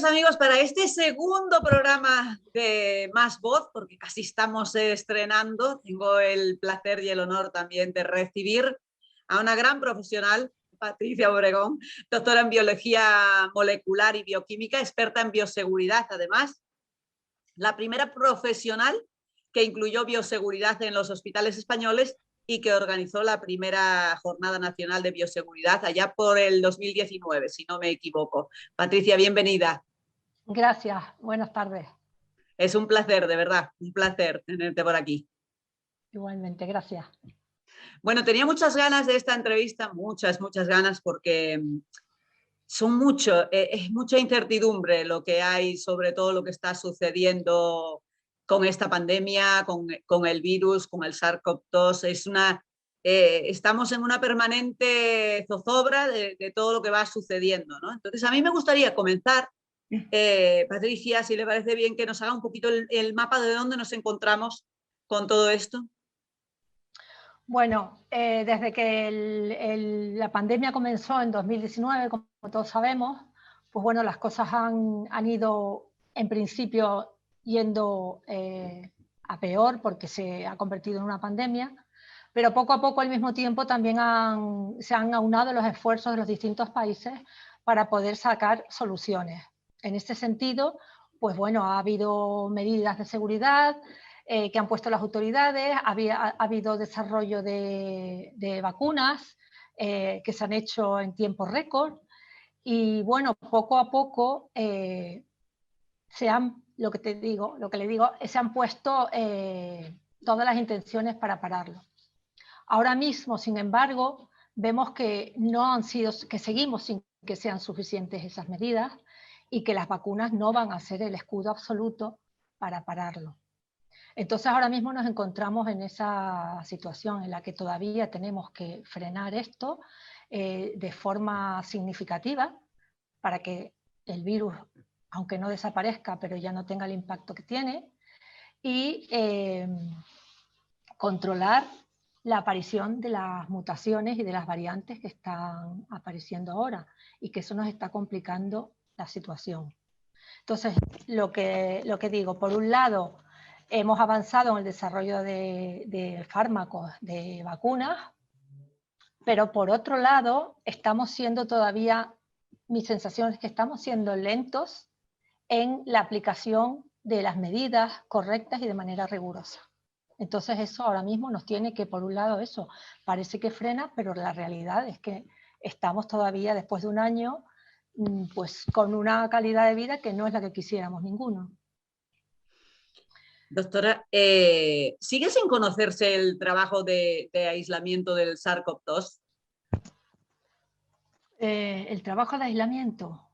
Bienvenidos amigos para este segundo programa de Más Voz, porque casi estamos estrenando. Tengo el placer y el honor también de recibir a una gran profesional, Patricia Obregón, doctora en Biología Molecular y Bioquímica, experta en bioseguridad además, la primera profesional que incluyó bioseguridad en los hospitales españoles y que organizó la primera Jornada Nacional de Bioseguridad allá por el 2019, si no me equivoco. Patricia, bienvenida. Gracias, buenas tardes. Es un placer, de verdad, un placer tenerte por aquí. Igualmente, gracias. Bueno, tenía muchas ganas de esta entrevista, muchas ganas, porque es mucha incertidumbre lo que hay sobre todo lo que está sucediendo con esta pandemia, con el virus, con el SARS-CoV-2. Estamos en una permanente zozobra de todo lo que va sucediendo, ¿no? Entonces, a mí me gustaría comenzar, Patricia, si le parece bien, que nos haga un poquito el mapa de dónde nos encontramos con todo esto. Bueno, desde que la pandemia comenzó en 2019, como todos sabemos, pues bueno, las cosas han ido en principio yendo a peor porque se ha convertido en una pandemia, pero poco a poco al mismo tiempo también se han aunado los esfuerzos de los distintos países para poder sacar soluciones. En este sentido, pues bueno, ha habido medidas de seguridad que han puesto las autoridades, ha habido desarrollo de vacunas que se han hecho en tiempo récord y bueno, poco a poco se han puesto todas las intenciones para pararlo. Ahora mismo, sin embargo, vemos que que seguimos sin que sean suficientes esas medidas y que las vacunas no van a ser el escudo absoluto para pararlo. Entonces ahora mismo nos encontramos en esa situación en la que todavía tenemos que frenar esto de forma significativa para que el virus, aunque no desaparezca, pero ya no tenga el impacto que tiene, y controlar la aparición de las mutaciones y de las variantes que están apareciendo ahora y que eso nos está complicando la situación. Entonces, lo que digo, por un lado, hemos avanzado en el desarrollo de fármacos, de vacunas, pero por otro lado, mi sensación es que estamos siendo lentos en la aplicación de las medidas correctas y de manera rigurosa. Entonces eso ahora mismo nos tiene que, por un lado, eso parece que frena, pero la realidad es que estamos todavía, después de un año, pues con una calidad de vida que no es la que quisiéramos ninguno. Doctora, ¿sigue sin conocerse el trabajo de aislamiento del SARS-CoV-2? El trabajo de aislamiento.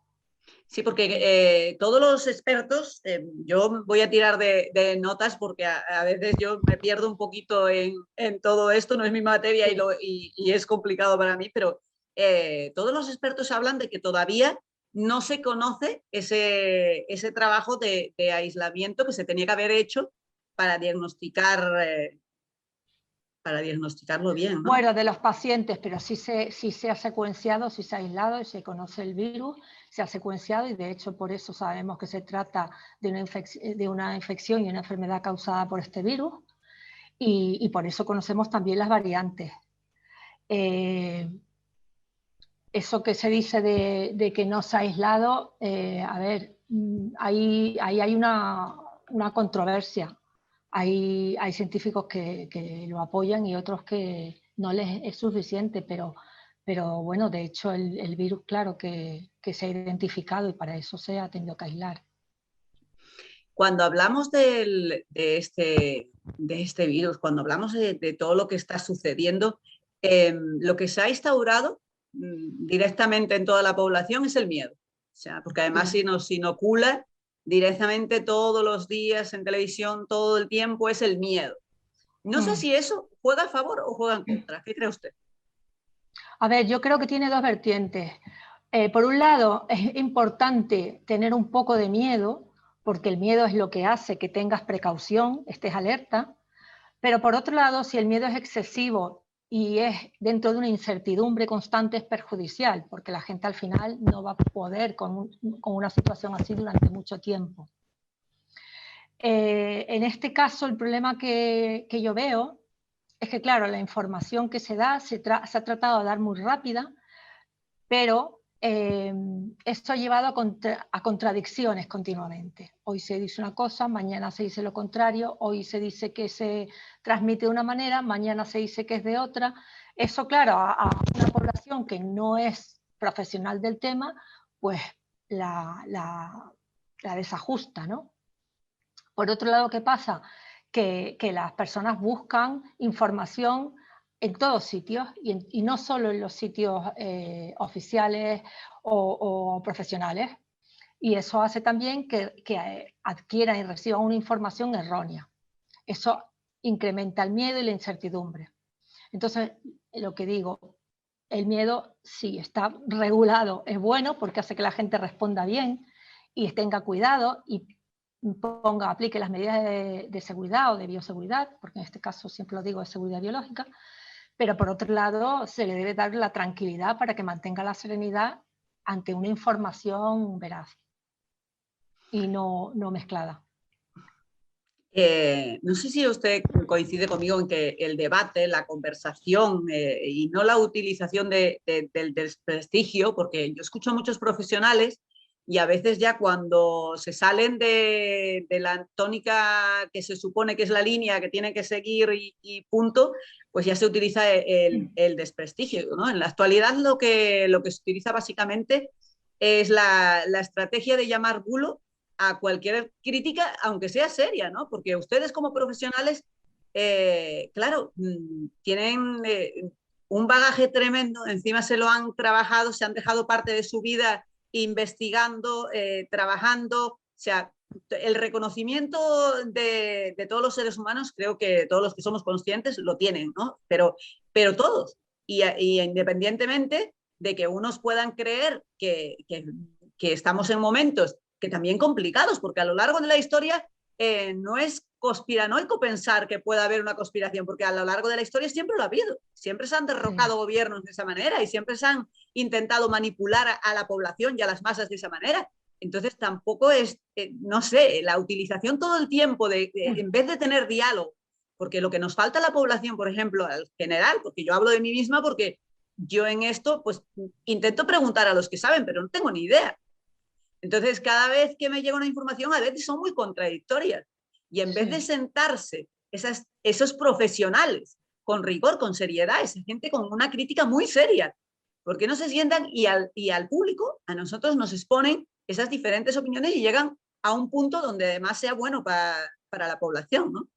Sí, porque todos los expertos, yo voy a tirar de notas porque a veces yo me pierdo un poquito en todo esto, no es mi materia y es complicado para mí, pero todos los expertos hablan de que todavía no se conoce ese trabajo de aislamiento que se tenía que haber hecho para diagnosticarlo bien, ¿no? Bueno, de los pacientes, pero sí se ha secuenciado, sí se ha aislado y se conoce el virus, se ha secuenciado y de hecho por eso sabemos que se trata de una infección y una enfermedad causada por este virus y por eso conocemos también las variantes. Eso que se dice de que no se ha aislado, a ver, ahí hay una controversia. Hay científicos que lo apoyan y otros que no les es suficiente, pero bueno, de hecho el virus, claro que se ha identificado y para eso se ha tenido que aislar. Cuando hablamos de este virus, cuando hablamos de todo lo que está sucediendo, lo que se ha instaurado directamente en toda la población es el miedo. O sea, porque además Sí. si nos inocula directamente todos los días en televisión, todo el tiempo, es el miedo. No sé si eso juega a favor o juega en contra. ¿Qué cree usted? A ver, yo creo que tiene dos vertientes. Por un lado, es importante tener un poco de miedo, porque el miedo es lo que hace que tengas precaución, estés alerta, pero por otro lado, si el miedo es excesivo y es dentro de una incertidumbre constante es perjudicial, porque la gente al final no va a poder con una situación así durante mucho tiempo. En este caso, el problema que yo veo es que, claro, la información que se da se ha tratado de dar muy rápida, pero esto ha llevado a contradicciones continuamente. Hoy se dice una cosa, mañana se dice lo contrario, hoy se dice que se transmite de una manera, mañana se dice que es de otra. Eso, claro, a una población que no es profesional del tema, pues la desajusta, ¿no? Por otro lado, ¿qué pasa? Que las personas buscan información en todos sitios y no solo en los sitios oficiales o profesionales. Y eso hace también que adquieran y reciban una información errónea. Eso incrementa el miedo y la incertidumbre. Entonces, lo que digo, el miedo, si está regulado, es bueno porque hace que la gente responda bien y tenga cuidado y aplique las medidas de seguridad o de bioseguridad, porque en este caso siempre lo digo de seguridad biológica, pero por otro lado se le debe dar la tranquilidad para que mantenga la serenidad ante una información veraz y no mezclada. No sé si usted coincide conmigo en que el debate, la conversación y no la utilización del desprestigio, porque yo escucho a muchos profesionales y a veces ya cuando se salen de la tónica que se supone que es la línea que tienen que seguir y punto, pues ya se utiliza el desprestigio, ¿no? En la actualidad lo que se utiliza básicamente es la estrategia de llamar bulo a cualquier crítica, aunque sea seria, ¿no? Porque ustedes como profesionales, claro, tienen un bagaje tremendo, encima se lo han trabajado, se han dejado parte de su vida investigando, trabajando, o sea, el reconocimiento de todos los seres humanos, creo que todos los que somos conscientes lo tienen, ¿no? Pero todos, y independientemente de que unos puedan creer que estamos en momentos que también complicados, porque a lo largo de la historia no es conspiranoico pensar que pueda haber una conspiración, porque a lo largo de la historia siempre lo ha habido, siempre se han derrocado gobiernos de esa manera y siempre se han intentado manipular a la población y a las masas de esa manera. Entonces tampoco es, no sé, la utilización todo el tiempo en vez de tener diálogo, porque lo que nos falta a la población, por ejemplo, al general, porque yo hablo de mí misma porque yo en esto pues intento preguntar a los que saben, pero no tengo ni idea. Entonces, cada vez que me llega una información, a veces son muy contradictorias. Y en vez de sentarse esos profesionales con rigor, con seriedad, esa gente con una crítica muy seria, ¿por qué no se sientan y al público, a nosotros nos exponen esas diferentes opiniones y llegan a un punto donde además sea bueno para la población, ¿no?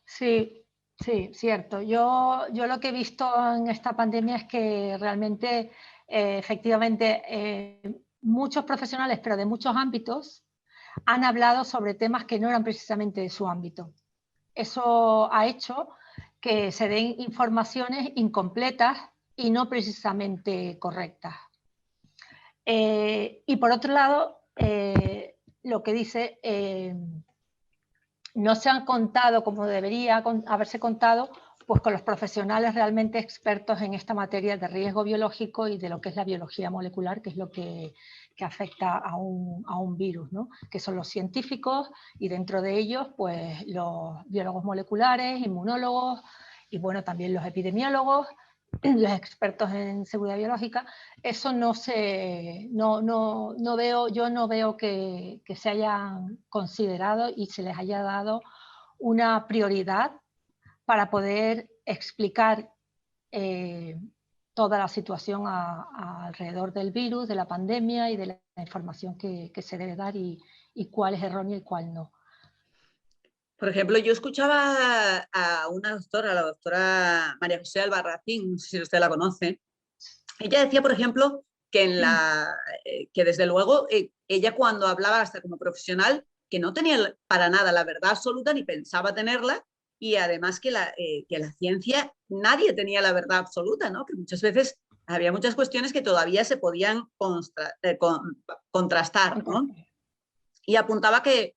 Sí, sí, cierto. Yo lo que he visto en esta pandemia es que realmente, efectivamente, muchos profesionales, pero de muchos ámbitos, han hablado sobre temas que no eran precisamente de su ámbito. Eso ha hecho que se den informaciones incompletas y no precisamente correctas. Y por otro lado, lo que dice, no se han contado como debería haberse contado, pues con los profesionales realmente expertos en esta materia de riesgo biológico y de lo que es la biología molecular, que es lo que afecta a un virus, ¿no? Que son los científicos y dentro de ellos pues los biólogos moleculares, inmunólogos y bueno, también los epidemiólogos, los expertos en seguridad biológica. Eso no veo, yo no veo que se hayan considerado y se les haya dado una prioridad para poder explicar toda la situación alrededor del virus, de la pandemia y de la información que se debe dar y cuál es errónea y cuál no. Por ejemplo, yo escuchaba a una doctora, la doctora María José Albarracín, no sé si usted la conoce. Ella decía, por ejemplo, que desde luego ella cuando hablaba hasta como profesional, que no tenía para nada la verdad absoluta ni pensaba tenerla, y además que la ciencia, nadie tenía la verdad absoluta, ¿no? Que muchas veces había muchas cuestiones que todavía se podían contrastar, ¿no? Y apuntaba que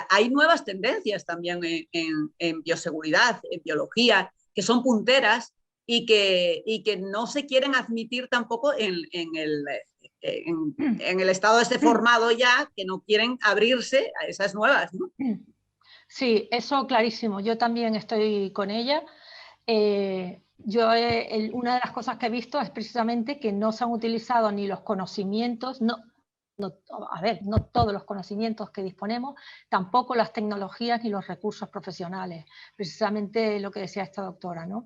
hay nuevas tendencias también en bioseguridad, en biología, que son punteras y que no se quieren admitir tampoco en el estado este formado ya, que no quieren abrirse a esas nuevas, ¿no? Sí, eso clarísimo. Yo también estoy con ella. Una de las cosas que he visto es precisamente que no se han utilizado ni los conocimientos, a ver, no todos los conocimientos que disponemos, tampoco las tecnologías ni los recursos profesionales, precisamente lo que decía esta doctora, ¿no?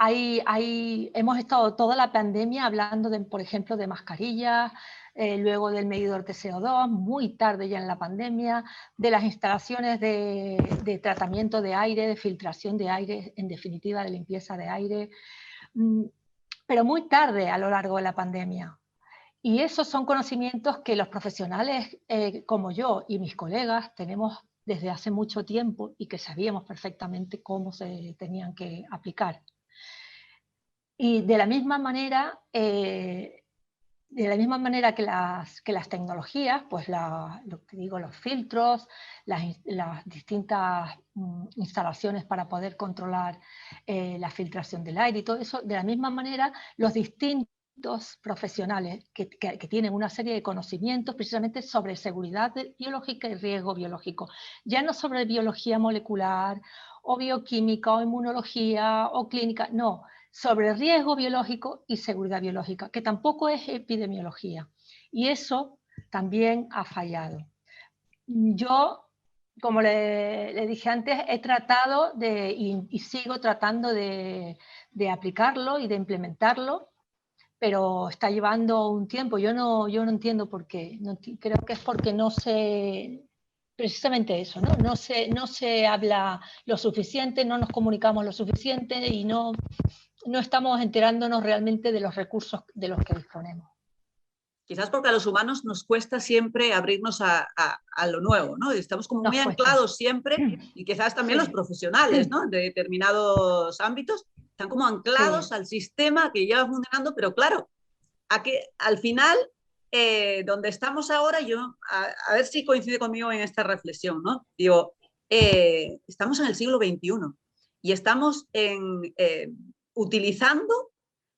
Hemos estado toda la pandemia hablando, por ejemplo, de mascarillas, luego del medidor de CO2, muy tarde ya en la pandemia, de las instalaciones de tratamiento de aire, de filtración de aire, en definitiva de limpieza de aire, pero muy tarde a lo largo de la pandemia. Y esos son conocimientos que los profesionales como yo y mis colegas tenemos desde hace mucho tiempo y que sabíamos perfectamente cómo se tenían que aplicar. Y de la misma manera que las tecnologías, pues lo que digo, los filtros, las distintas instalaciones para poder controlar la filtración del aire y todo eso, de la misma manera los distintos profesionales que tienen una serie de conocimientos precisamente sobre seguridad biológica y riesgo biológico, ya no sobre biología molecular o bioquímica o inmunología o clínica, no, sobre riesgo biológico y seguridad biológica, que tampoco es epidemiología. Y eso también ha fallado. Yo, como le dije antes, he tratado y sigo tratando de aplicarlo y de implementarlo, pero está llevando un tiempo. Yo no entiendo por qué. Creo que es porque no se... Precisamente eso, ¿no? No se habla lo suficiente, no nos comunicamos lo suficiente y no estamos enterándonos realmente de los recursos de los que disponemos. Quizás porque a los humanos nos cuesta siempre abrirnos a lo nuevo, ¿no? Estamos como muy anclados siempre, y quizás también los profesionales, ¿no? De determinados ámbitos, están como anclados al sistema que lleva funcionando, pero claro, al final, donde estamos ahora, yo, a ver si coincide conmigo en esta reflexión, ¿no? Digo, estamos en el siglo XXI y estamos utilizando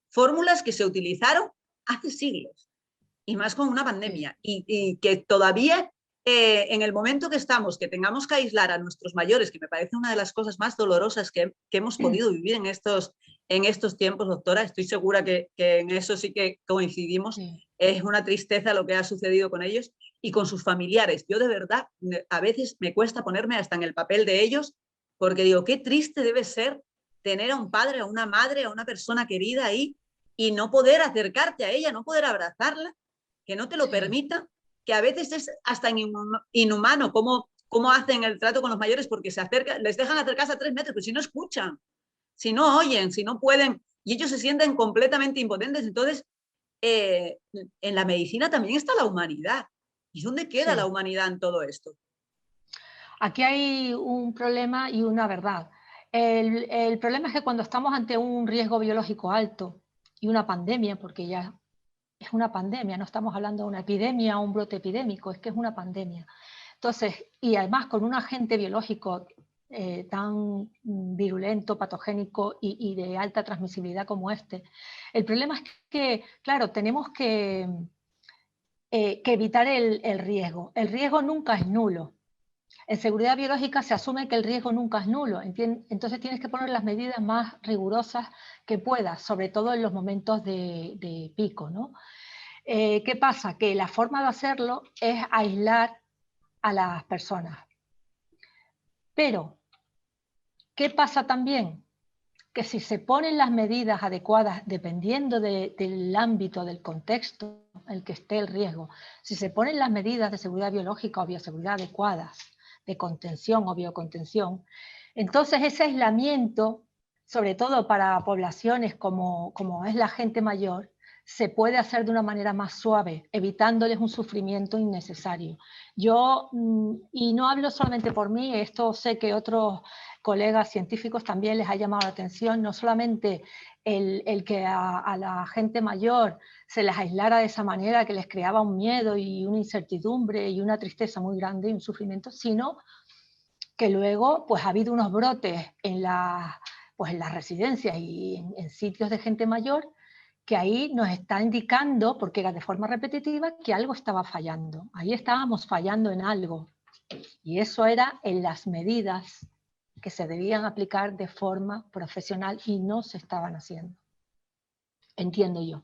fórmulas que se utilizaron hace siglos, y más con una pandemia, y que todavía en el momento que estamos, que tengamos que aislar a nuestros mayores, que me parece una de las cosas más dolorosas que hemos podido vivir en estos tiempos, doctora, estoy segura que en eso sí que coincidimos, es una tristeza lo que ha sucedido con ellos y con sus familiares. Yo de verdad, a veces me cuesta ponerme hasta en el papel de ellos, porque digo, qué triste debe ser tener a un padre, a una madre, a una persona querida ahí y no poder acercarte a ella, no poder abrazarla, que no te lo permita, que a veces es hasta inhumano cómo hacen el trato con los mayores, porque les dejan acercarse a 3 metros, pero si no escuchan, si no oyen, si no pueden, y ellos se sienten completamente impotentes. Entonces, en la medicina también está la humanidad. ¿Y dónde queda la humanidad en todo esto? Aquí hay un problema y una verdad. El problema es que cuando estamos ante un riesgo biológico alto y una pandemia, porque ya es una pandemia, no estamos hablando de una epidemia o un brote epidémico, es que es una pandemia. Entonces, y además con un agente biológico tan virulento, patogénico y de alta transmisibilidad como este, el problema es que, claro, tenemos que evitar el riesgo. El riesgo nunca es nulo. En seguridad biológica se asume que el riesgo nunca es nulo, entonces tienes que poner las medidas más rigurosas que puedas, sobre todo en los momentos de pico, ¿no? ¿Qué pasa? Que la forma de hacerlo es aislar a las personas. Pero, ¿qué pasa también? Que si se ponen las medidas adecuadas, dependiendo del ámbito, del contexto en el que esté el riesgo, si se ponen las medidas de seguridad biológica o bioseguridad adecuadas, de contención o biocontención, entonces ese aislamiento, sobre todo para poblaciones como es la gente mayor, se puede hacer de una manera más suave, evitándoles un sufrimiento innecesario. Yo, y no hablo solamente por mí, esto sé que otros colegas científicos también les ha llamado la atención, no solamente el que a la gente mayor se les aislara de esa manera, que les creaba un miedo y una incertidumbre y una tristeza muy grande y un sufrimiento, sino que luego pues ha habido unos brotes pues, en las residencias y en sitios de gente mayor, que ahí nos está indicando, porque era de forma repetitiva, que algo estaba fallando. Ahí estábamos fallando en algo. Y eso era en las medidas que se debían aplicar de forma profesional y no se estaban haciendo. Entiendo yo.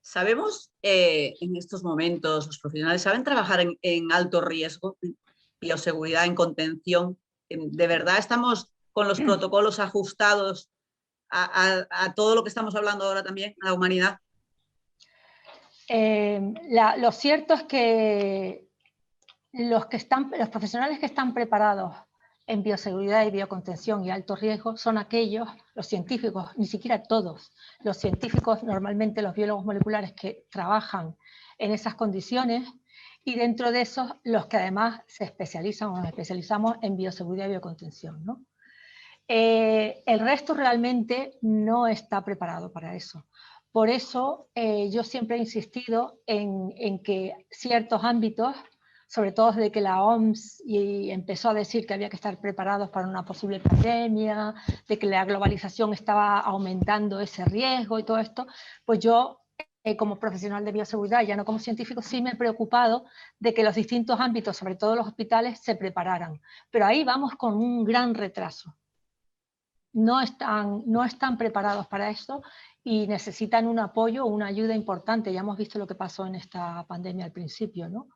Sabemos, en estos momentos, los profesionales saben trabajar en alto riesgo, en bioseguridad, en contención. ¿De verdad estamos con los protocolos ajustados a todo lo que estamos hablando ahora también, a la humanidad? Lo cierto es que los profesionales que están preparados en bioseguridad y biocontención y alto riesgo son aquellos, los científicos, ni siquiera todos, los científicos, normalmente los biólogos moleculares que trabajan en esas condiciones, y dentro de esos los que además se especializan o nos especializamos en bioseguridad y biocontención, ¿no? El resto realmente no está preparado para eso. Por eso yo siempre he insistido en que ciertos ámbitos, sobre todo desde que la OMS empezó a decir que había que estar preparados para una posible pandemia, de que la globalización estaba aumentando ese riesgo y todo esto, pues yo, como profesional de bioseguridad, ya no como científico, sí me he preocupado de que los distintos ámbitos, sobre todo los hospitales, se prepararan. Pero ahí vamos con un gran retraso. No están preparados para esto y necesitan un apoyo, una ayuda importante. Ya hemos visto lo que pasó en esta pandemia al principio, ¿no?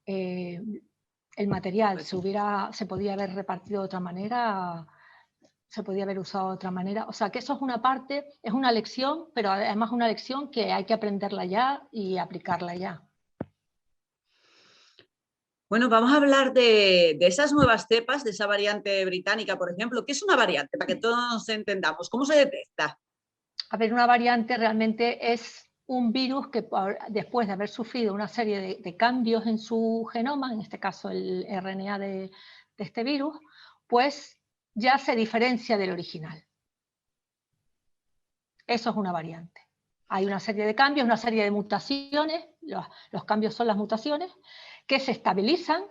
El material se podía haber repartido de otra manera, se podía haber usado de otra manera. O sea que eso es una parte, es una lección, pero además una lección que hay que aprenderla ya y aplicarla ya. Bueno, vamos a hablar de esas nuevas cepas, de esa variante británica, por ejemplo. ¿Qué es una variante? Para que todos nos entendamos. ¿Cómo se detecta? A ver, una variante realmente es un virus que después de haber sufrido una serie de cambios en su genoma, en este caso el RNA de este virus, pues ya se diferencia del original. Eso es una variante. Hay una serie de cambios, una serie de mutaciones, los cambios son las mutaciones, que se estabilizan.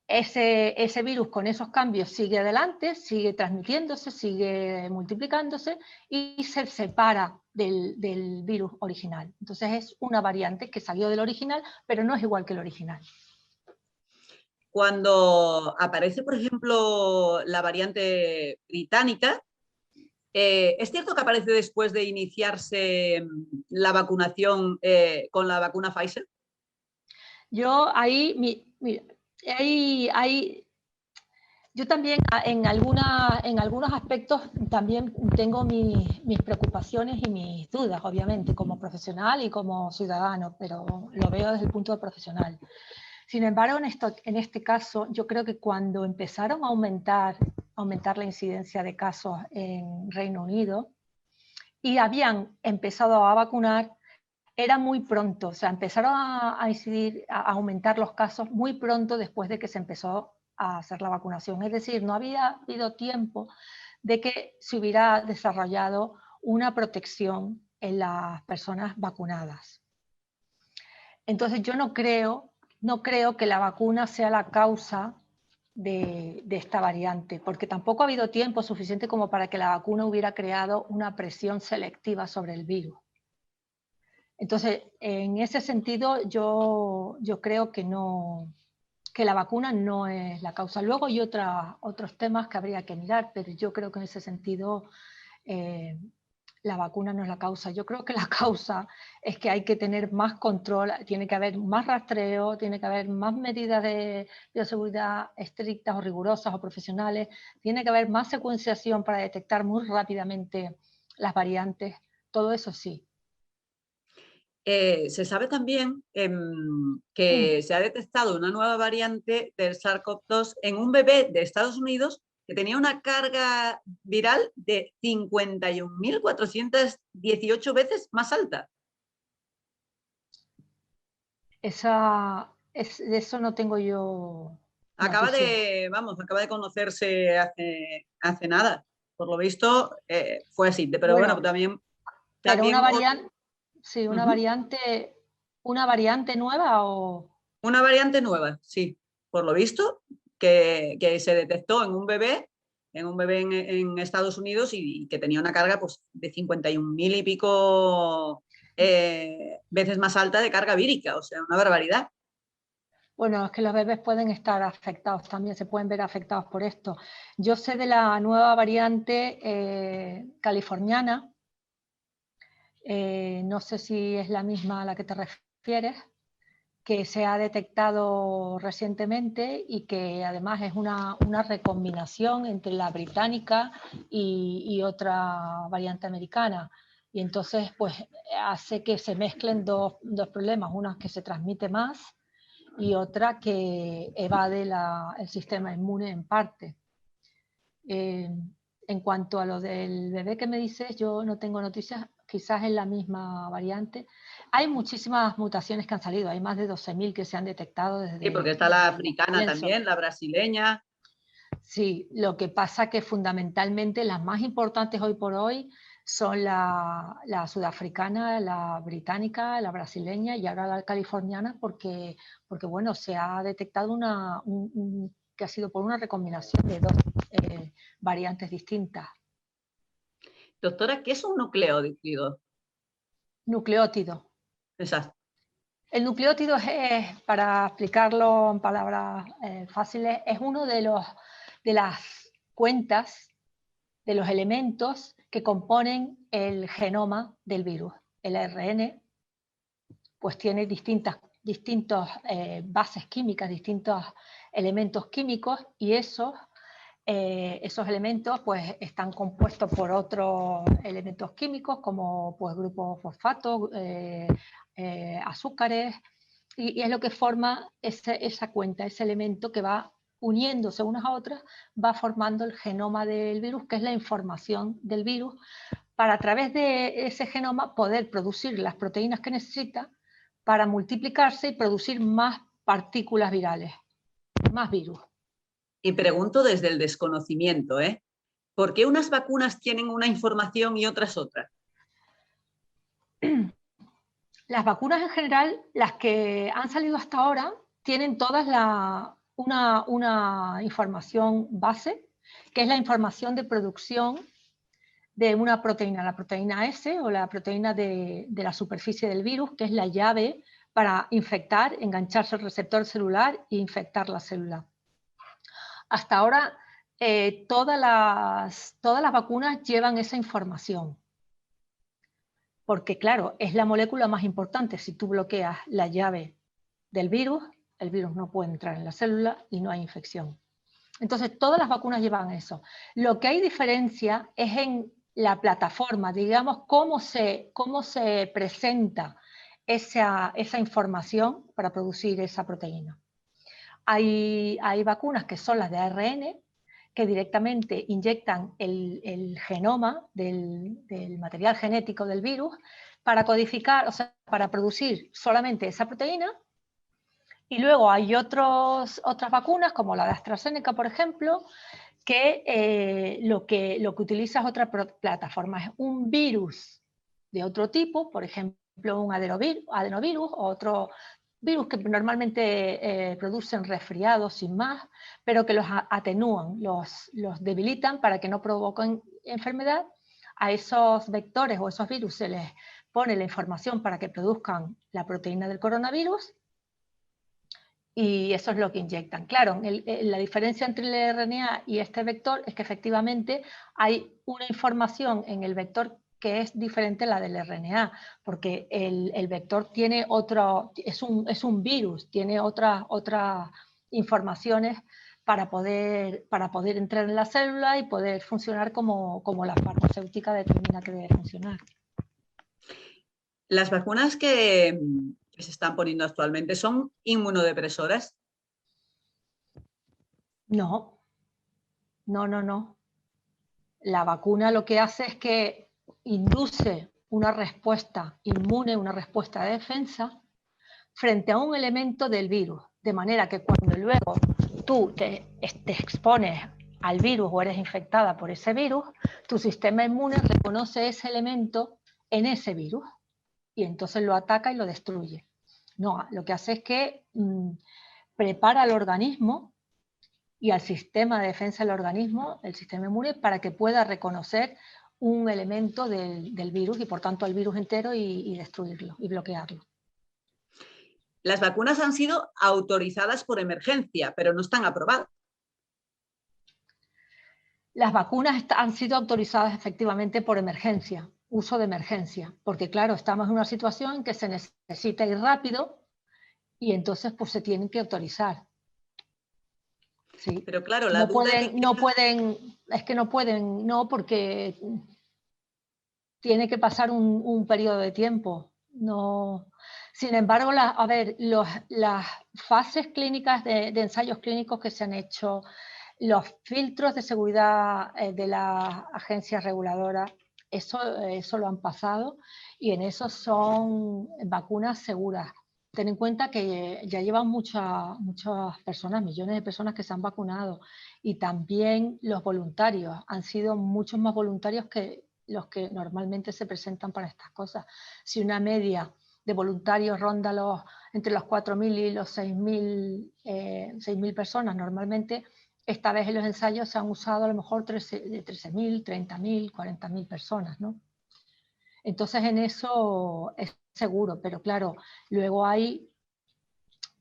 Ese virus con esos cambios sigue adelante, sigue transmitiéndose, sigue multiplicándose y se separa del virus original. Entonces es una variante que salió del original, pero no es igual que el original. Cuando aparece, por ejemplo, la variante británica, ¿es cierto que aparece después de iniciarse la vacunación con la vacuna Pfizer? Yo yo también en algunos aspectos también tengo mis preocupaciones y mis dudas, obviamente, como profesional y como ciudadano, pero lo veo desde el punto de profesional. Sin embargo, en este caso, yo creo que cuando empezaron a aumentar la incidencia de casos en Reino Unido y habían empezado a vacunar, era muy pronto, o sea, empezaron a aumentar los casos muy pronto después de que se empezó a hacer la vacunación. Es decir, no había habido tiempo de que se hubiera desarrollado una protección en las personas vacunadas. Entonces yo no creo que la vacuna sea la causa de esta variante, porque tampoco ha habido tiempo suficiente como para que la vacuna hubiera creado una presión selectiva sobre el virus. Entonces, en ese sentido, yo creo que la vacuna no es la causa. Luego hay otros temas que habría que mirar, pero yo creo que en ese sentido la vacuna no es la causa. Yo creo que la causa es que hay que tener más control, tiene que haber más rastreo, tiene que haber más medidas de bioseguridad estrictas o rigurosas o profesionales, tiene que haber más secuenciación para detectar muy rápidamente las variantes, todo eso sí. Se sabe también que se ha detectado una nueva variante del SARS-CoV-2 en un bebé de Estados Unidos que tenía una carga viral de 51.418 veces más alta. De eso no tengo yo noticia. Acaba de conocerse hace nada. Por lo visto, fue así. Pero bueno, también pero una variante, sí, una variante nueva o... Una variante nueva, sí. Por lo visto, que se detectó en un bebé en Estados Unidos y que tenía una carga pues, de 51.000 y pico veces más alta de carga vírica, o sea, una barbaridad. Bueno, es que los bebés pueden estar afectados también, se pueden ver afectados por esto. Yo sé de la nueva variante californiana, no sé si es la misma a la que te refieres, que se ha detectado recientemente y que además es una recombinación entre la británica y otra variante americana. Y entonces pues hace que se mezclen dos problemas, una que se transmite más y otra que evade el sistema inmune en parte. En cuanto a lo del bebé que me dices, yo no tengo noticias, quizás es la misma variante. Hay muchísimas mutaciones que han salido, hay más de 12.000 que se han detectado Sí, porque desde está la el africana comienzo. también, la brasileña. Sí, lo que pasa que fundamentalmente las más importantes hoy por hoy son la sudafricana, la británica, la brasileña y ahora la californiana, porque bueno, se ha detectado que ha sido por una recombinación de dos variantes distintas. Doctora, ¿qué es un nucleótido? Nucleótido. Exacto. El nucleótido es, para explicarlo en palabras fáciles, es uno de las cuentas de los elementos que componen el genoma del virus. El ARN pues tiene distintas bases químicas, distintos elementos químicos y esos elementos pues están compuestos por otros elementos químicos como pues grupos fosfatos, azúcares y es lo que forma esa cuenta, ese elemento que va uniéndose unas a otras, va formando el genoma del virus, que es la información del virus, para a través de ese genoma poder producir las proteínas que necesita para multiplicarse y producir más partículas virales, más virus. Y pregunto desde el desconocimiento, ¿eh? ¿Por qué unas vacunas tienen una información y otras otra? Las vacunas en general, las que han salido hasta ahora, tienen todas una información base, que es la información de producción de una proteína, la proteína S o la proteína de la superficie del virus, que es la llave para infectar, engancharse al receptor celular e infectar la célula. Hasta ahora, todas las vacunas llevan esa información. Porque claro, es la molécula más importante. Si tú bloqueas la llave del virus, el virus no puede entrar en la célula y no hay infección. Entonces, todas las vacunas llevan eso. Lo que hay diferencia es en la plataforma, digamos, cómo se presenta esa información para producir esa proteína. Hay vacunas que son las de ARN, que directamente inyectan el genoma del material genético del virus para codificar, o sea, para producir solamente esa proteína. Y luego hay otras vacunas, como la de AstraZeneca, por ejemplo, que lo que utiliza es otra plataforma, es un virus de otro tipo, por ejemplo, un adenovirus o otro virus que normalmente producen resfriados sin más, pero que los atenúan, los debilitan para que no provoquen enfermedad. A esos vectores o esos virus se les pone la información para que produzcan la proteína del coronavirus y eso es lo que inyectan. Claro, la diferencia entre el RNA y este vector es que efectivamente hay una información en el vector que es diferente a la del RNA, porque el vector tiene es un virus, tiene otras informaciones para poder entrar en la célula y poder funcionar como la farmacéutica determina que debe funcionar. Las vacunas que se están poniendo actualmente son inmunodepresoras. No. La vacuna lo que hace es que induce una respuesta inmune, una respuesta de defensa frente a un elemento del virus, de manera que cuando luego tú te expones al virus o eres infectada por ese virus, tu sistema inmune reconoce ese elemento en ese virus y entonces lo ataca y lo destruye. No, lo que hace es que prepara al organismo y al sistema de defensa del organismo, el sistema inmune, para que pueda reconocer un elemento del virus y por tanto al virus entero y destruirlo y bloquearlo. Las vacunas han sido autorizadas por emergencia, pero no están aprobadas. Las vacunas han sido autorizadas efectivamente por emergencia, uso de emergencia, porque claro, estamos en una situación en que se necesita ir rápido y entonces pues se tienen que autorizar. Sí. Pero claro, la duda es que no pueden, no, porque tiene que pasar un periodo de tiempo. No. Sin embargo, las fases clínicas de ensayos clínicos que se han hecho, los filtros de seguridad de las agencias reguladoras, eso lo han pasado y en eso son vacunas seguras. Ten en cuenta que ya llevan muchas personas, millones de personas que se han vacunado y también los voluntarios han sido muchos más voluntarios que los que normalmente se presentan para estas cosas. Si una media de voluntarios ronda entre los 4.000 y los 6.000 personas normalmente, esta vez en los ensayos se han usado a lo mejor de 13.000, 30.000, 40.000 personas, ¿no? Entonces en eso es seguro, pero claro, luego hay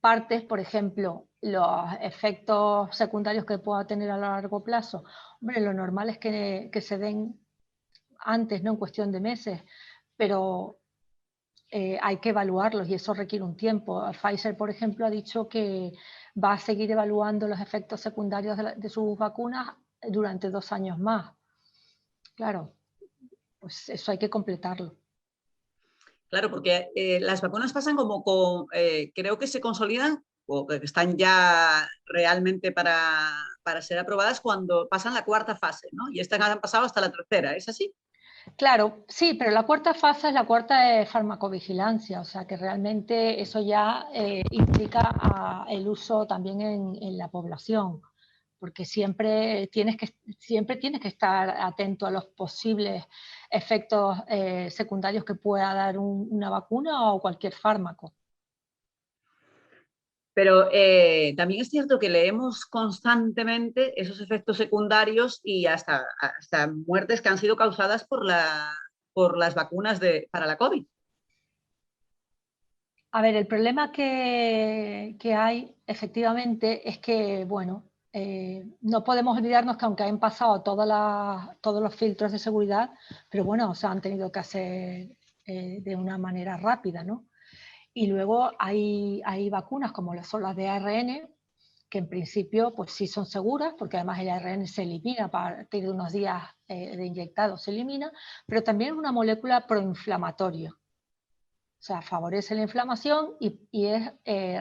partes, por ejemplo, los efectos secundarios que pueda tener a largo plazo. Hombre, lo normal es que se den antes, no en cuestión de meses, pero hay que evaluarlos y eso requiere un tiempo. Pfizer, por ejemplo, ha dicho que va a seguir evaluando los efectos secundarios de sus vacunas durante 2 años más. Claro, pues eso hay que completarlo. Claro, porque las vacunas pasan como creo que se consolidan o que están ya realmente para ser aprobadas cuando pasan la 4ª fase, ¿no? Y estas han pasado hasta la 3ª, ¿es así? Claro, sí, pero la 4ª fase es la 4ª de farmacovigilancia, o sea que realmente eso ya implica el uso también en la población, porque siempre tienes que estar atento a los posibles efectos secundarios que pueda dar una vacuna o cualquier fármaco. Pero también es cierto que leemos constantemente esos efectos secundarios y hasta muertes que han sido causadas por las vacunas para la COVID. A ver, el problema que hay efectivamente es que, bueno, no podemos olvidarnos que aunque han pasado todos los filtros de seguridad, pero bueno, se han tenido que hacer de una manera rápida, ¿no? Y luego hay vacunas como son las de ARN, que en principio pues sí son seguras, porque además el ARN se elimina a partir de unos días de inyectado, se elimina, pero también es una molécula proinflamatoria. O sea, favorece la inflamación y es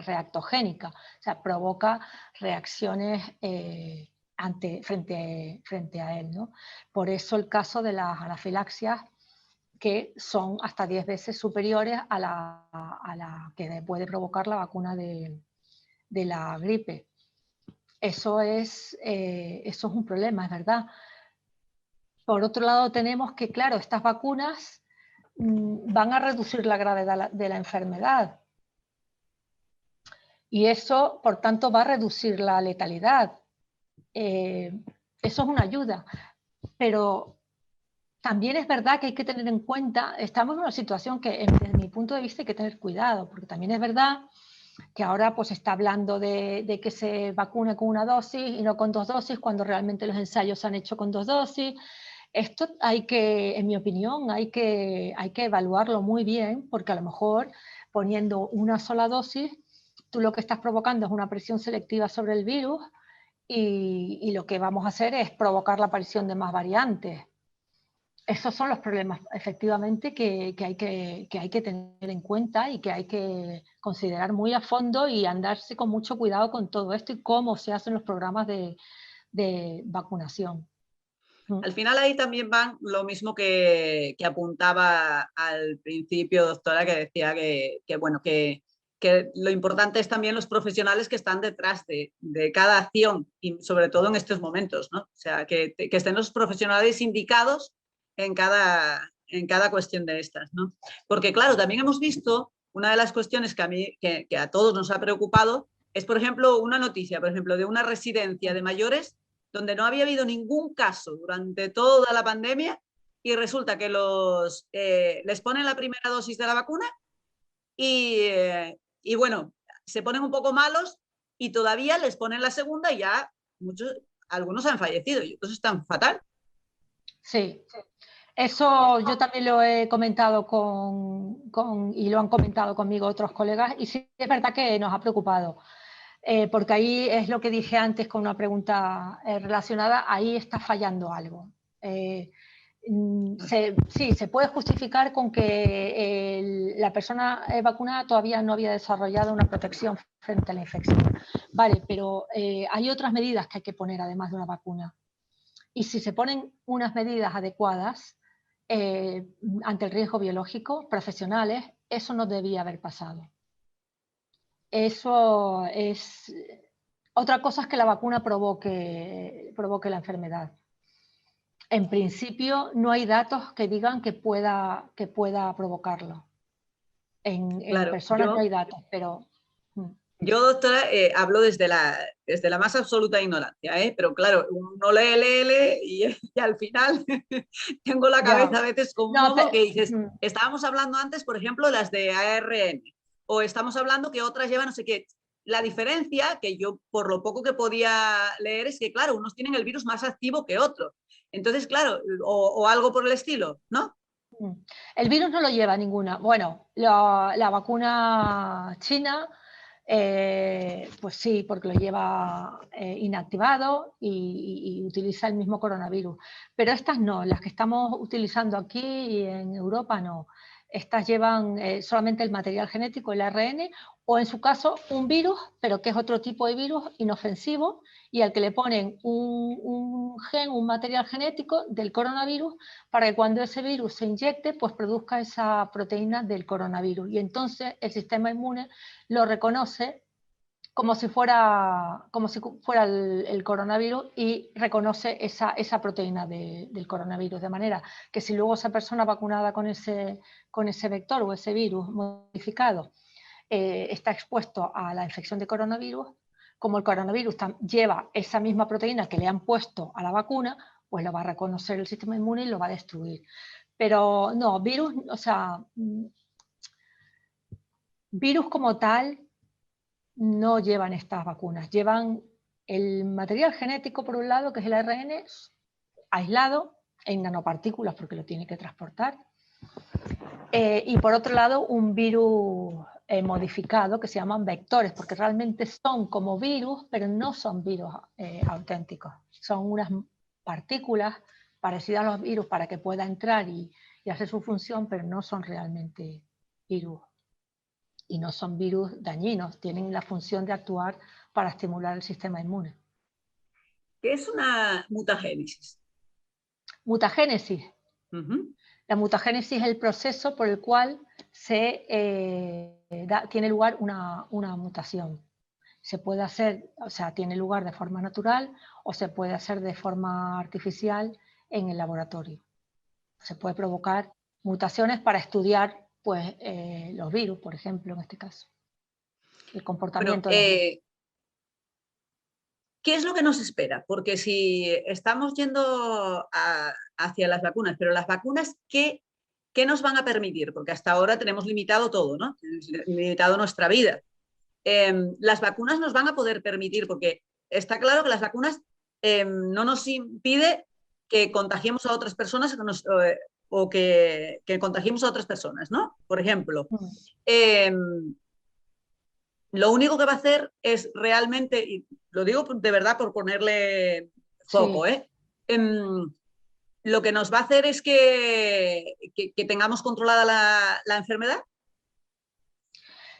reactogénica, o sea, provoca reacciones frente a él, ¿no? Por eso el caso de las anafilaxias, que son hasta 10 veces superiores a la que puede provocar la vacuna de la gripe. Eso es un problema, es verdad. Por otro lado tenemos que, claro, estas vacunas van a reducir la gravedad de la enfermedad. Y eso, por tanto, va a reducir la letalidad. Eso es una ayuda. Pero también es verdad que hay que tener en cuenta, estamos en una situación que desde mi punto de vista hay que tener cuidado, porque también es verdad que ahora pues está hablando de que se vacune con una dosis y no con 2 dosis, cuando realmente los ensayos se han hecho con 2 dosis. Esto en mi opinión, hay que evaluarlo muy bien, porque a lo mejor poniendo una sola dosis, tú lo que estás provocando es una presión selectiva sobre el virus y lo que vamos a hacer es provocar la aparición de más variantes. Esos son los problemas, efectivamente, que hay que tener en cuenta y que hay que considerar muy a fondo y andarse con mucho cuidado con todo esto y cómo se hacen los programas de vacunación. Al final ahí también van lo mismo que apuntaba al principio, doctora, que decía que lo importante es también los profesionales que están detrás de cada acción y sobre todo en estos momentos, ¿no? O sea, que estén los profesionales indicados en cada cuestión de estas, ¿no? Porque claro, también hemos visto una de las cuestiones que a todos nos ha preocupado es, por ejemplo, una noticia, por ejemplo, de una residencia de mayores donde no había habido ningún caso durante toda la pandemia y resulta que les ponen la primera dosis de la vacuna y bueno, se ponen un poco malos y todavía les ponen la segunda y ya algunos han fallecido y otros están fatal. Sí, eso yo también lo he comentado y lo han comentado conmigo otros colegas, y sí es verdad que nos ha preocupado, porque ahí es lo que dije antes con una pregunta relacionada, ahí está fallando algo. Sí, se puede justificar con que la persona vacunada todavía no había desarrollado una protección frente a la infección. Vale, pero hay otras medidas que hay que poner además de una vacuna. Y si se ponen unas medidas adecuadas ante el riesgo biológico, profesionales, eso no debía haber pasado. Eso es... Otra cosa es que la vacuna provoque la enfermedad. En principio no hay datos que digan que pueda provocarlo. En personas no hay datos, pero... Yo, doctora, hablo desde la más absoluta ignorancia, ¿eh? Pero claro, uno lee y al final tengo la cabeza a veces con un momo que dices, estábamos hablando antes, por ejemplo, las de ARN, o estamos hablando que otras llevan no sé qué. La diferencia, que yo por lo poco que podía leer, es que, claro, unos tienen el virus más activo que otros. Entonces, claro, o algo por el estilo, ¿no? El virus no lo lleva ninguna. Bueno, la vacuna china, pues sí, porque lo lleva inactivado y utiliza el mismo coronavirus. Pero estas no, las que estamos utilizando aquí y en Europa no. Estas llevan solamente el material genético, el ARN, o en su caso un virus, pero que es otro tipo de virus inofensivo, y al que le ponen un gen, un material genético del coronavirus, para que cuando ese virus se inyecte, pues produzca esa proteína del coronavirus. Y entonces el sistema inmune lo reconoce como si fuera el coronavirus y reconoce esa proteína del coronavirus. De manera que si luego esa persona vacunada con ese vector o ese virus modificado está expuesto a la infección de coronavirus, como el coronavirus lleva esa misma proteína que le han puesto a la vacuna, pues lo va a reconocer el sistema inmune y lo va a destruir. Pero no, virus como tal no llevan estas vacunas. Llevan el material genético, por un lado, que es el ARN, aislado en nanopartículas porque lo tiene que transportar. Y por otro lado, un virus modificado que se llaman vectores, porque realmente son como virus, pero no son virus auténticos. Son unas partículas parecidas a los virus para que pueda entrar y hacer su función, pero no son realmente virus. Y no son virus dañinos, tienen la función de actuar para estimular el sistema inmune. ¿Qué es una mutagénesis? Mutagénesis. La mutagénesis es el proceso por el cual tiene lugar una mutación. Se puede hacer, o sea, tiene lugar de forma natural o se puede hacer de forma artificial en el laboratorio. Se puede provocar mutaciones para estudiar pues, los virus, por ejemplo, en este caso. El comportamiento de los virus. ¿Qué es lo que nos espera? Porque si estamos yendo hacia las vacunas, pero las vacunas, ¿qué nos van a permitir? Porque hasta ahora tenemos limitado todo, ¿no? Limitado nuestra vida. Las vacunas nos van a poder permitir, porque está claro que las vacunas no nos impide que contagiemos a otras personas o que contagiemos a otras personas, ¿no? Por ejemplo, lo único que va a hacer es realmente, y lo digo de verdad por ponerle foco, sí. Lo que nos va a hacer es que tengamos controlada la enfermedad.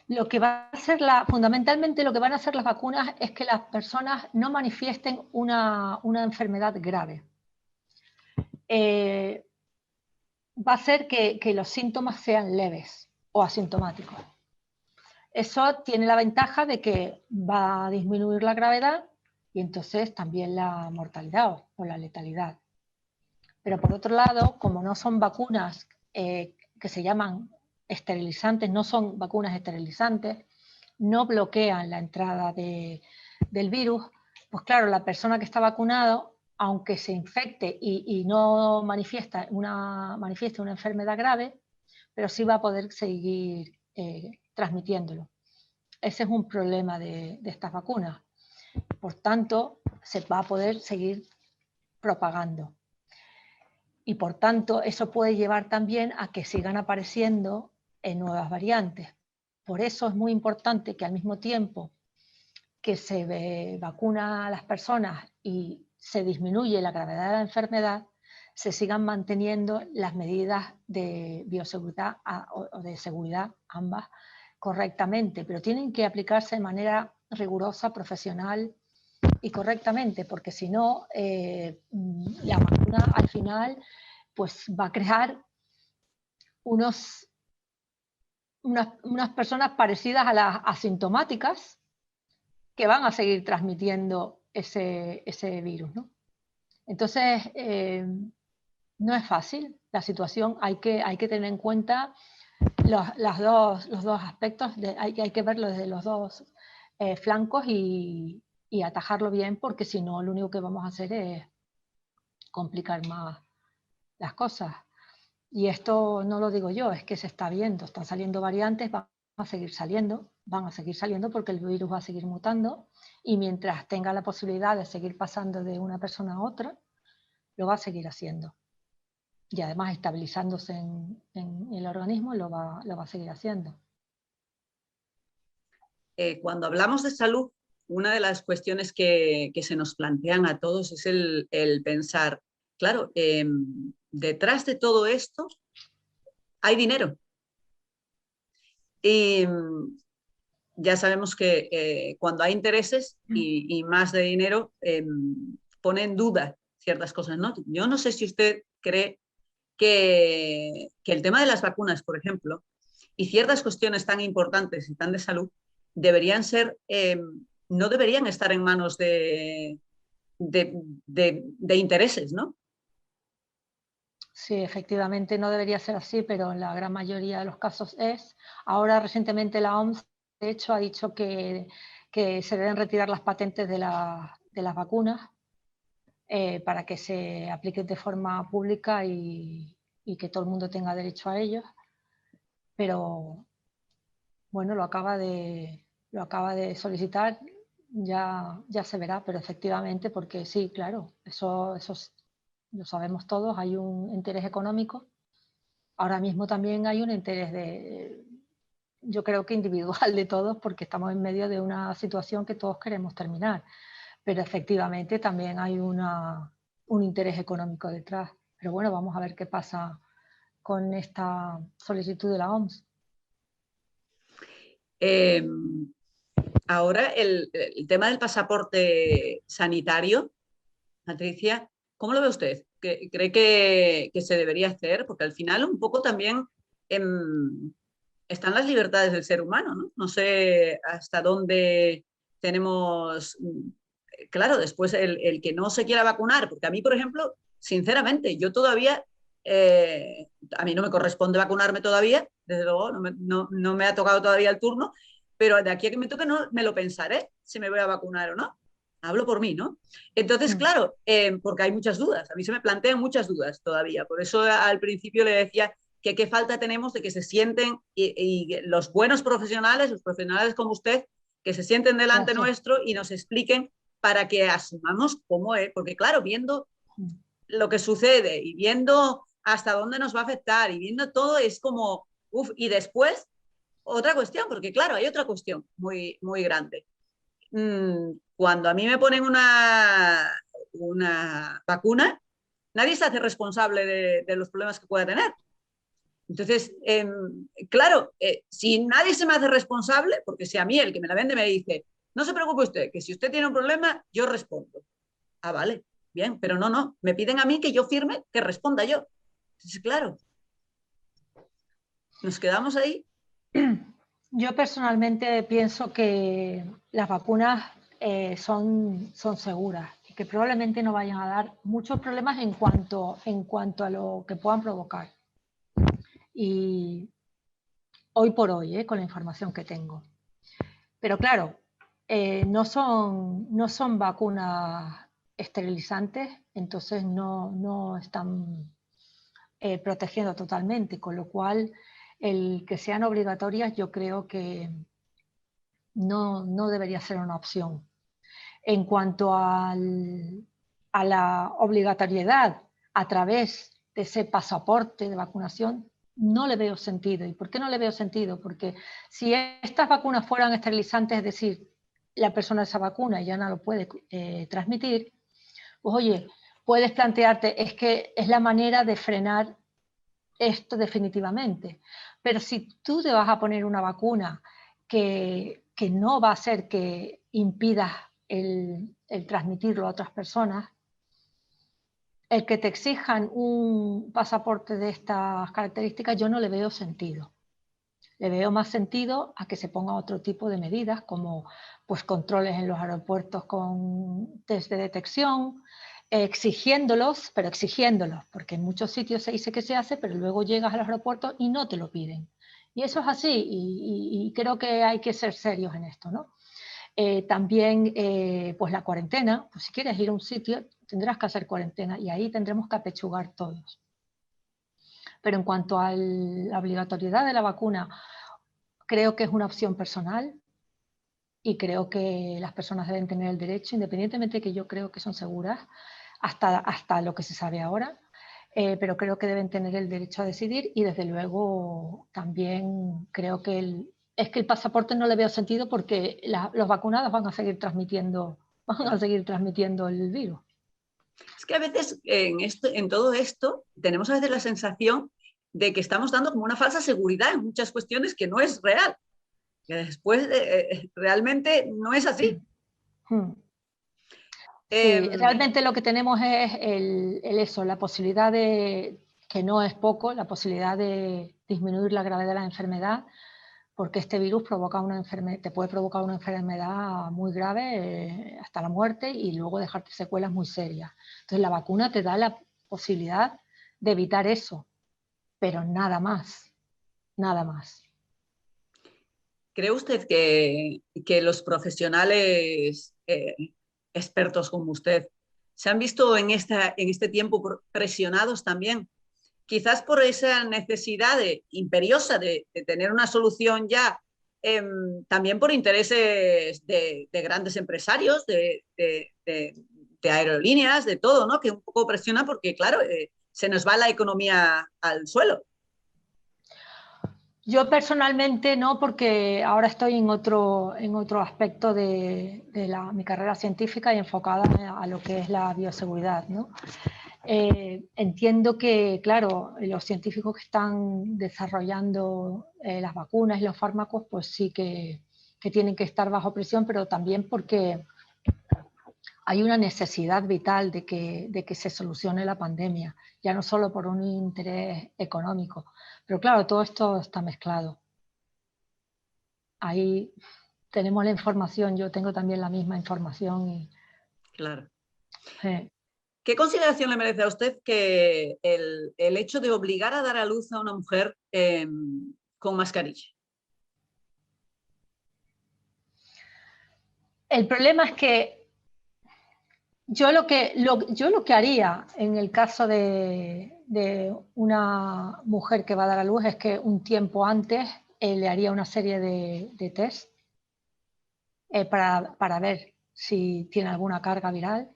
Lo que va a hacer fundamentalmente lo que van a hacer las vacunas es que las personas no manifiesten una enfermedad grave. Va a hacer que los síntomas sean leves o asintomáticos. Eso tiene la ventaja de que va a disminuir la gravedad y entonces también la mortalidad o la letalidad. Pero por otro lado, como no son vacunas que se llaman esterilizantes, no son vacunas esterilizantes, no bloquean la entrada del virus, pues claro, la persona que está vacunado, aunque se infecte y no manifieste una enfermedad grave, pero sí va a poder seguir transmitiéndolo. Ese es un problema de estas vacunas. Por tanto, se va a poder seguir propagando. Y por tanto, eso puede llevar también a que sigan apareciendo nuevas variantes. Por eso es muy importante que al mismo tiempo que se vacuna a las personas y se disminuye la gravedad de la enfermedad, se sigan manteniendo las medidas de bioseguridad o de seguridad, ambas, correctamente, pero tienen que aplicarse de manera rigurosa, profesional y correctamente, porque si no, la vacuna al final pues va a crear unas personas parecidas a las asintomáticas que van a seguir transmitiendo ese virus, ¿no? Entonces, no es fácil la situación, hay que tener en cuenta los dos aspectos, hay que verlo desde los dos flancos y atajarlo bien, porque si no, lo único que vamos a hacer es complicar más las cosas. Y esto no lo digo yo, es que se está viendo, están saliendo variantes, van a seguir saliendo porque el virus va a seguir mutando, y mientras tenga la posibilidad de seguir pasando de una persona a otra, lo va a seguir haciendo. Y además estabilizándose en el organismo lo va a seguir haciendo. Cuando hablamos de salud, una de las cuestiones que se nos plantean a todos es el pensar, claro, detrás de todo esto hay dinero. Y ya sabemos que cuando hay intereses y más de dinero, pone en duda ciertas cosas, ¿no? Yo no sé si usted cree que el tema de las vacunas, por ejemplo, y ciertas cuestiones tan importantes y tan de salud, deberían ser, no deberían estar en manos de intereses, ¿no? Sí, efectivamente no debería ser así, pero en la gran mayoría de los casos es. Ahora recientemente la OMS, de hecho, ha dicho que se deben retirar las patentes de las vacunas para que se apliquen de forma pública y que todo el mundo tenga derecho a ellos. Pero bueno, lo acaba de solicitar, ya se verá, pero efectivamente, porque sí, claro, eso lo sabemos todos, hay un interés económico. Ahora mismo también hay un interés yo creo que individual de todos, porque estamos en medio de una situación que todos queremos terminar, pero efectivamente también hay un interés económico detrás. Pero bueno, vamos a ver qué pasa con esta solicitud de la OMS. Ahora el tema del pasaporte sanitario, Patricia, ¿cómo lo ve usted? ¿Cree que se debería hacer? Porque al final un poco también están las libertades del ser humano, ¿no? No sé hasta dónde tenemos, claro, después el que no se quiera vacunar, porque a mí, por ejemplo, sinceramente, yo todavía, a mí no me corresponde vacunarme todavía, desde luego, no me ha tocado todavía el turno, pero de aquí a que me toque no, me lo pensaré si me voy a vacunar o no. Hablo por mí, ¿no? Entonces, claro, porque hay muchas dudas, a mí se me plantean muchas dudas todavía, por eso al principio le decía que qué falta tenemos de que se sienten y los buenos profesionales, los profesionales como usted, que se sienten delante nuestro y nos expliquen para que asumamos cómo es, porque claro, viendo lo que sucede y viendo hasta dónde nos va a afectar y viendo todo es como, uff, y después otra cuestión, porque claro, hay otra cuestión muy, muy grande. Cuando a mí me ponen una vacuna, nadie se hace responsable de los problemas que pueda tener. Entonces, claro, si nadie se me hace responsable, porque si a mí el que me la vende me dice, no se preocupe usted, que si usted tiene un problema, yo respondo. Ah, vale, bien, pero no, me piden a mí que yo firme, que responda yo. Entonces, claro, nos quedamos ahí. Yo personalmente pienso que las vacunas son seguras y que probablemente no vayan a dar muchos problemas en cuanto a lo que puedan provocar. Y hoy por hoy, con la información que tengo. Pero claro, no son vacunas esterilizantes, entonces no están protegiendo totalmente, con lo cual el que sean obligatorias yo creo que no debería ser una opción. En cuanto a la obligatoriedad a través de ese pasaporte de vacunación, no le veo sentido. ¿Y por qué no le veo sentido? Porque si estas vacunas fueran esterilizantes, es decir, la persona se vacuna y ya no lo puede transmitir, pues oye, puedes plantearte, es que es la manera de frenar esto definitivamente. Pero si tú te vas a poner una vacuna que no va a hacer que impidas el transmitirlo a otras personas, el que te exijan un pasaporte de estas características yo no le veo sentido. Le veo más sentido a que se ponga otro tipo de medidas como pues, controles en los aeropuertos con test de detección, exigiéndolos, porque en muchos sitios se dice que se hace, pero luego llegas a los aeropuertos y no te lo piden. Y eso es así y creo que hay que ser serios en esto, ¿no? También pues la cuarentena, pues si quieres ir a un sitio tendrás que hacer cuarentena y ahí tendremos que apechugar todos. Pero en cuanto a la obligatoriedad de la vacuna, creo que es una opción personal y creo que las personas deben tener el derecho, independientemente de que yo creo que son seguras, hasta lo que se sabe ahora, pero creo que deben tener el derecho a decidir y desde luego también creo que el pasaporte no le veo sentido porque los vacunados van a seguir transmitiendo el virus. Es que a veces en todo esto tenemos a veces la sensación de que estamos dando como una falsa seguridad en muchas cuestiones que no es real. Que después realmente no es así. Sí, realmente lo que tenemos es eso, la posibilidad de, que no es poco, la posibilidad de disminuir la gravedad de la enfermedad, porque este virus te puede provocar una enfermedad muy grave, hasta la muerte, y luego dejarte secuelas muy serias. Entonces la vacuna te da la posibilidad de evitar eso, pero nada más, nada más. ¿Cree usted que los profesionales expertos como usted se han visto en este tiempo presionados también? Quizás por esa necesidad imperiosa de tener una solución ya, también por intereses de grandes empresarios, de aerolíneas, de todo, ¿no? Que un poco presiona porque, claro, se nos va la economía al suelo. Yo personalmente no, porque ahora estoy en otro aspecto de mi carrera científica y enfocada a lo que es la bioseguridad, ¿no? Entiendo que, claro, los científicos que están desarrollando las vacunas y los fármacos, pues sí que tienen que estar bajo presión, pero también porque hay una necesidad vital de que se solucione la pandemia, ya no solo por un interés económico. Pero claro, todo esto está mezclado. Ahí tenemos la información, yo tengo también la misma información. Claro. ¿Qué consideración le merece a usted que el hecho de obligar a dar a luz a una mujer con mascarilla? El problema es que yo lo que haría en el caso de una mujer que va a dar a luz es que un tiempo antes le haría una serie de test para ver si tiene alguna carga viral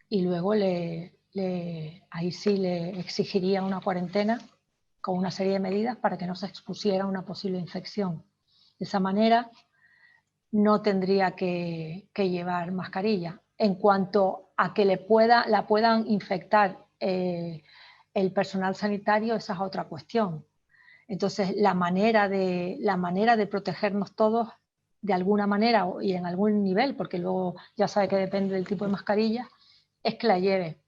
y luego ahí sí le exigiría una cuarentena con una serie de medidas para que no se expusiera a una posible infección. De esa manera no tendría que llevar mascarilla. En cuanto a que la puedan infectar el personal sanitario, esa es otra cuestión. Entonces, la manera de protegernos todos de alguna manera y en algún nivel, porque luego ya sabe que depende del tipo de mascarilla, es que la lleve.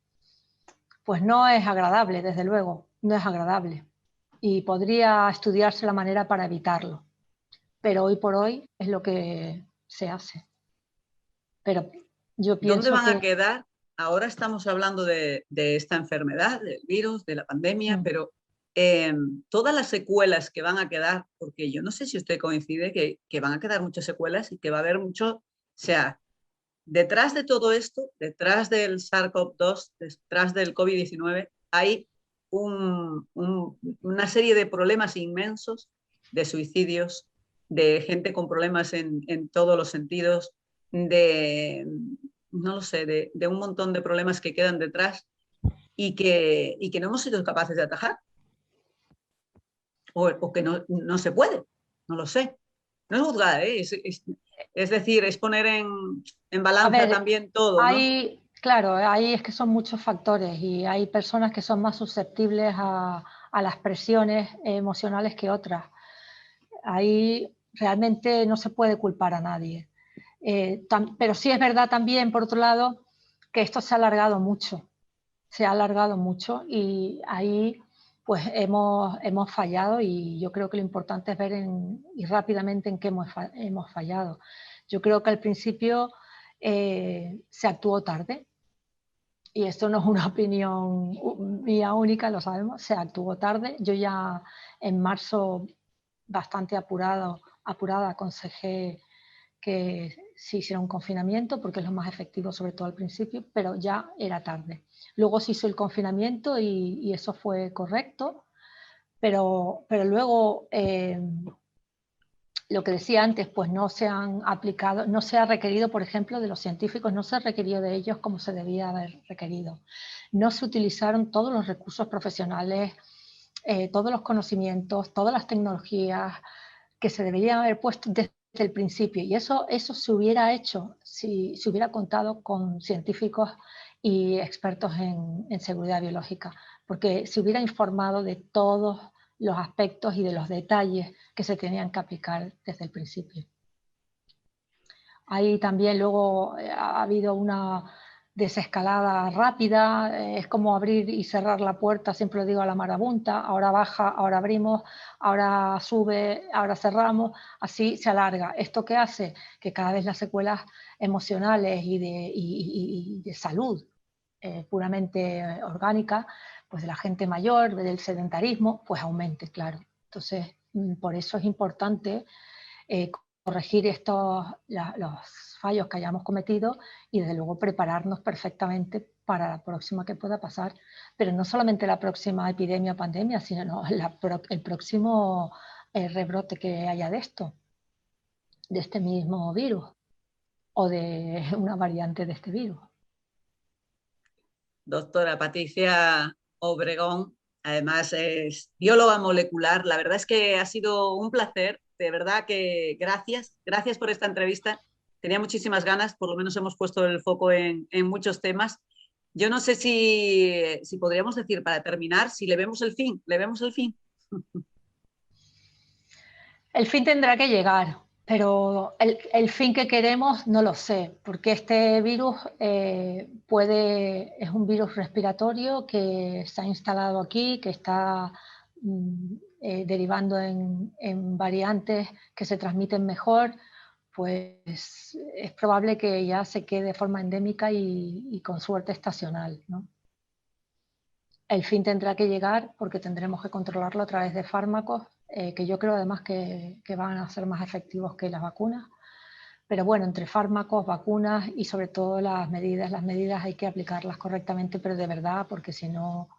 Pues no es agradable, desde luego, no es agradable. Y podría estudiarse la manera para evitarlo. Pero hoy por hoy es lo que se hace. Pero yo pienso ¿Dónde van a que... quedar? Ahora estamos hablando de esta enfermedad, del virus, de la pandemia, pero todas las secuelas que van a quedar, porque yo no sé si usted coincide que van a quedar muchas secuelas y que va a haber mucho, o sea, detrás de todo esto, detrás del SARS-CoV-2, detrás del COVID-19, hay una serie de problemas inmensos, de suicidios, de gente con problemas en todos los sentidos, no lo sé, de un montón de problemas que quedan detrás y que no hemos sido capaces de atajar, o que no se puede, no lo sé. No es juzgar, ¿eh? Es decir, es poner en A balanza ver, también todo, ¿no? hay, claro, ahí es que son muchos factores y hay personas que son más susceptibles a las presiones emocionales que otras. Ahí realmente no se puede culpar a nadie. Pero sí es verdad también, por otro lado, que esto se ha alargado mucho. Se ha alargado mucho y ahí pues hemos fallado y yo creo que lo importante es ver y rápidamente en qué hemos fallado. Yo creo que al principio se actuó tarde y esto no es una opinión mía única, lo sabemos, se actuó tarde. Yo ya en marzo, bastante apurada, aconsejé que se hiciera un confinamiento porque es lo más efectivo, sobre todo al principio, pero ya era tarde. Luego se hizo el confinamiento y eso fue correcto, pero luego lo que decía antes, pues no se han aplicado, no se ha requerido, por ejemplo, de los científicos, no se ha requerido de ellos como se debía haber requerido. No se utilizaron todos los recursos profesionales, todos los conocimientos, todas las tecnologías que se deberían haber puesto desde el principio. Y eso se hubiera hecho si se hubiera contado con científicos y expertos en seguridad biológica, porque se hubiera informado de todos los aspectos y de los detalles que se tenían que aplicar desde el principio. Ahí también luego ha habido una desescalada rápida, es como abrir y cerrar la puerta, siempre lo digo a la marabunta, ahora baja, ahora abrimos, ahora sube, ahora cerramos, así se alarga. ¿Esto qué hace? Que cada vez las secuelas emocionales y de salud puramente orgánica, pues de la gente mayor, del sedentarismo, pues aumente, claro. Entonces, por eso es importante corregir los fallos que hayamos cometido y desde luego prepararnos perfectamente para la próxima que pueda pasar, pero no solamente la próxima epidemia o pandemia, sino el próximo rebrote que haya de este mismo virus o de una variante de este virus. Doctora Patricia Obregón, además es bióloga molecular. La verdad es que ha sido un placer, de verdad que gracias por esta entrevista. Tenía muchísimas ganas, por lo menos hemos puesto el foco en muchos temas. Yo no sé si podríamos decir para terminar, si le vemos el fin, le vemos el fin. El fin tendrá que llegar, pero el fin que queremos no lo sé, porque este virus es un virus respiratorio que se ha instalado aquí, que está derivando en variantes que se transmiten mejor, pues es probable que ya se quede de forma endémica y con suerte estacional, ¿no? El fin tendrá que llegar porque tendremos que controlarlo a través de fármacos, que yo creo además que van a ser más efectivos que las vacunas. Pero bueno, entre fármacos, vacunas y sobre todo las medidas hay que aplicarlas correctamente, pero de verdad, porque si no,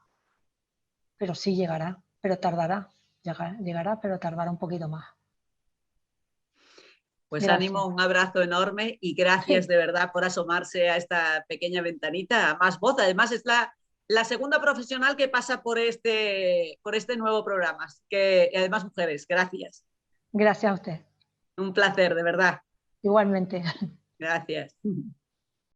pero sí llegará, pero tardará, llegará, pero tardará un poquito más. Pues Gracias. ánimo, un abrazo enorme y gracias de verdad por asomarse a esta pequeña ventanita, a Más Voz. Además es la segunda profesional que pasa por este nuevo programa. Así que, y además mujeres, gracias. Gracias a usted. Un placer, de verdad. Igualmente. Gracias.